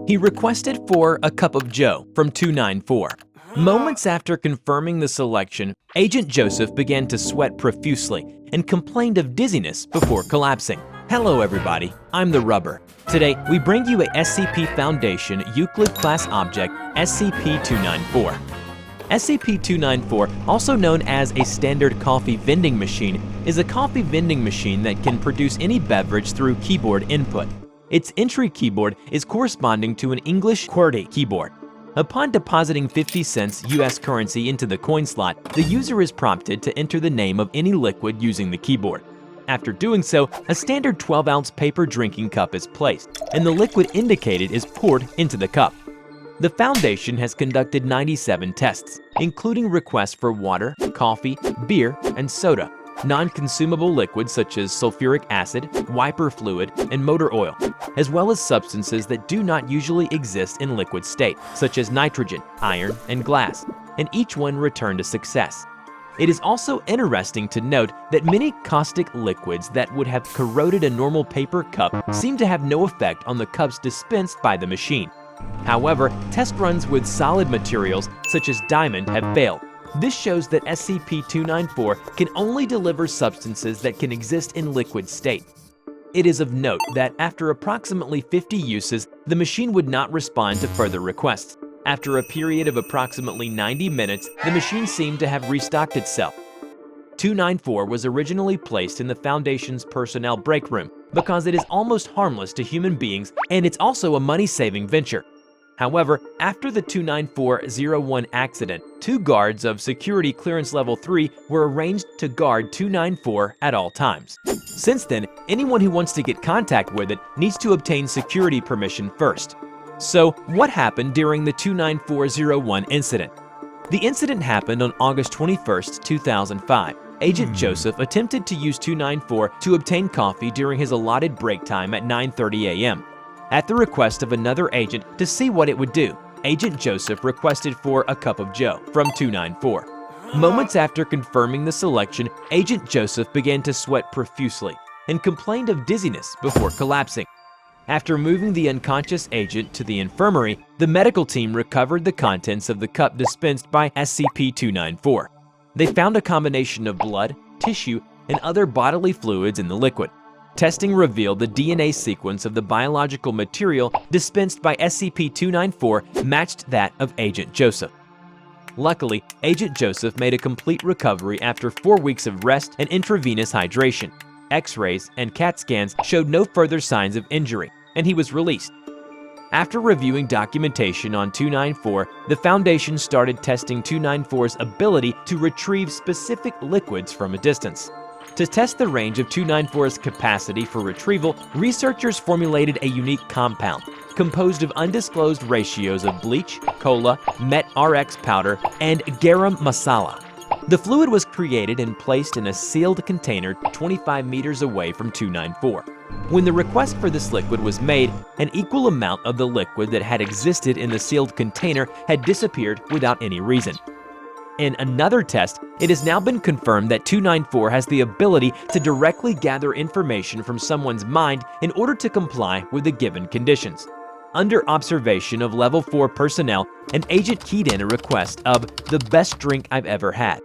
He requested for a cup of joe from 294. Moments after confirming the selection, Agent Joseph began to sweat profusely and complained of dizziness before collapsing. Hello everybody, I'm TheRubber. Today, we bring you a SCP Foundation EUCLID class object, SCP-294. SCP-294, also known as a standard coffee vending machine, is a coffee vending machine that can produce any beverage through keyboard input. Its entry keyboard is corresponding to an English QWERTY keyboard. Upon depositing 50 cents US currency into the coin slot, the user is prompted to enter the name of any liquid using the keyboard. After doing so, a standard 12-ounce paper drinking cup is placed, and the liquid indicated is poured into the cup. The Foundation has conducted 97 tests, including requests for water, coffee, beer, and soda, non-consumable liquids such as sulfuric acid, wiper fluid, and motor oil, as well as substances that do not usually exist in liquid state, such as nitrogen, iron, and glass, and each one returned a success. It is also interesting to note that many caustic liquids that would have corroded a normal paper cup seem to have no effect on the cups dispensed by the machine. However, test runs with solid materials such as diamond have failed. This shows that SCP-294 can only deliver substances that can exist in liquid state. It is of note that after approximately 50 uses, the machine would not respond to further requests. After a period of approximately 90 minutes, the machine seemed to have restocked itself. 294 was originally placed in the Foundation's personnel break room because it is almost harmless to human beings and it's also a money-saving venture. However, after the 294-01 accident, 2 guards of Security Clearance Level 3 were arranged to guard 294 at all times. Since then, anyone who wants to get contact with it needs to obtain security permission first. So, what happened during the 294-01 incident? The incident happened on August 21, 2005. Agent Joseph attempted to use 294 to obtain coffee during his allotted break time at 9:30 a.m. At the request of another agent to see what it would do, Agent Joseph requested for a cup of joe from 294. Moments after confirming the selection, Agent Joseph began to sweat profusely and complained of dizziness before collapsing. After moving the unconscious agent to the infirmary, the medical team recovered the contents of the cup dispensed by SCP-294. They found a combination of blood, tissue, and other bodily fluids in the liquid. Testing revealed the DNA sequence of the biological material dispensed by SCP-294 matched that of Agent Joseph. Luckily, Agent Joseph made a complete recovery after 4 weeks of rest and intravenous hydration. X-rays and CAT scans showed no further signs of injury, and he was released. After reviewing documentation on 294, the Foundation started testing 294's ability to retrieve specific liquids from a distance. To test the range of 294's capacity for retrieval, researchers formulated a unique compound composed of undisclosed ratios of bleach, cola, met RX powder, and garam masala. The fluid was created and placed in a sealed container 25 meters away from 294. When the request for this liquid was made, an equal amount of the liquid that had existed in the sealed container had disappeared without any reason. In another test, it has now been confirmed that 294 has the ability to directly gather information from someone's mind in order to comply with the given conditions. Under observation of Level 4 personnel, an agent keyed in a request of the best drink I've ever had.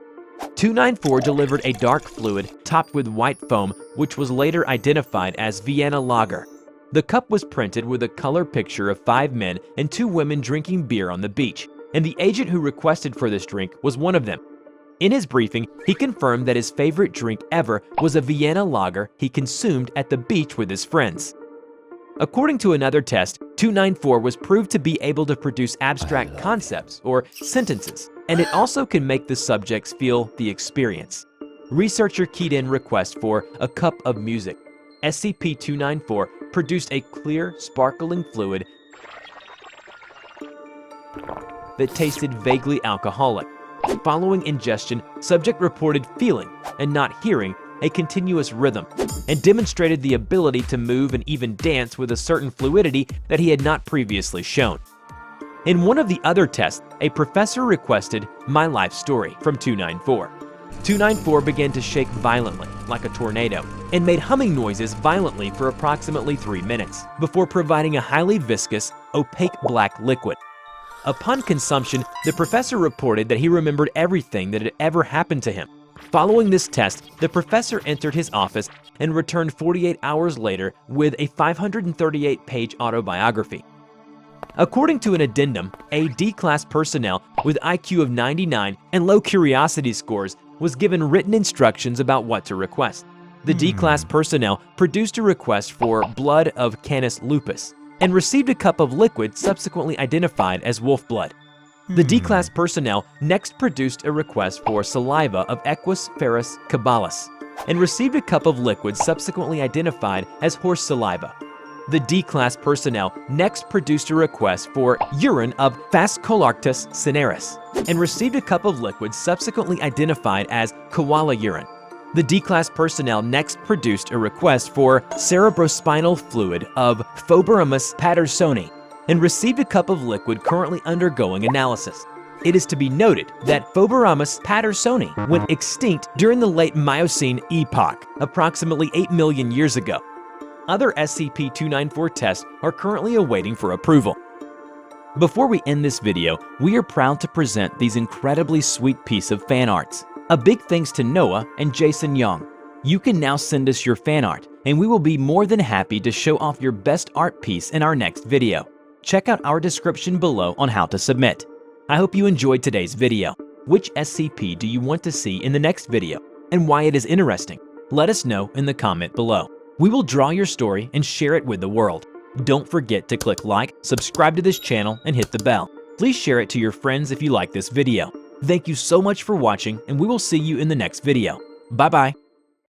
294 delivered a dark fluid topped with white foam, which was later identified as Vienna Lager. The cup was printed with a color picture of 5 men and 2 women drinking beer on the beach, and the agent who requested for this drink was one of them. In his briefing, he confirmed that his favorite drink ever was a Vienna Lager he consumed at the beach with his friends. According to another test, 294 was proved to be able to produce abstract concepts or sentences, and it also can make the subjects feel the experience. Researcher keyed in request for a cup of music. SCP-294 produced a clear, sparkling fluid that tasted vaguely alcoholic. Following ingestion, subject reported feeling, and not hearing, a continuous rhythm, and demonstrated the ability to move and even dance with a certain fluidity that he had not previously shown. In one of the other tests, a professor requested My Life Story from 294. 294 began to shake violently, like a tornado, and made humming noises violently for approximately 3 minutes, before providing a highly viscous, opaque black liquid. Upon consumption, the professor reported that he remembered everything that had ever happened to him. Following this test, the professor entered his office and returned 48 hours later with a 538-page autobiography. According to an addendum, a D-class personnel with IQ of 99 and low curiosity scores was given written instructions about what to request. The D-class personnel produced a request for blood of Canis lupus and received a cup of liquid subsequently identified as wolf blood. The D-class personnel next produced a request for saliva of Equus ferus caballus and received a cup of liquid subsequently identified as horse saliva. The D-class personnel next produced a request for urine of Phascolarctos cineris and received a cup of liquid subsequently identified as koala urine. The D-class personnel next produced a request for cerebrospinal fluid of Phobaramus pattersoni and received a cup of liquid currently undergoing analysis. It is to be noted that Phobaramus pattersoni went extinct during the late Miocene epoch, approximately 8 million years ago. Other SCP-294 tests are currently awaiting for approval. Before we end this video, we are proud to present these incredibly sweet piece of fan arts. A big thanks to Noah and Jason Young. You can now send us your fan art, and we will be more than happy to show off your best art piece in our next video. Check out our description below on how to submit. I hope you enjoyed today's video. Which SCP do you want to see in the next video, and why it is interesting? Let us know in the comment below. We will draw your story and share it with the world. Don't forget to click like, subscribe to this channel, and hit the bell. Please share it to your friends if you like this video. Thank you so much for watching, and we will see you in the next video. Bye-bye.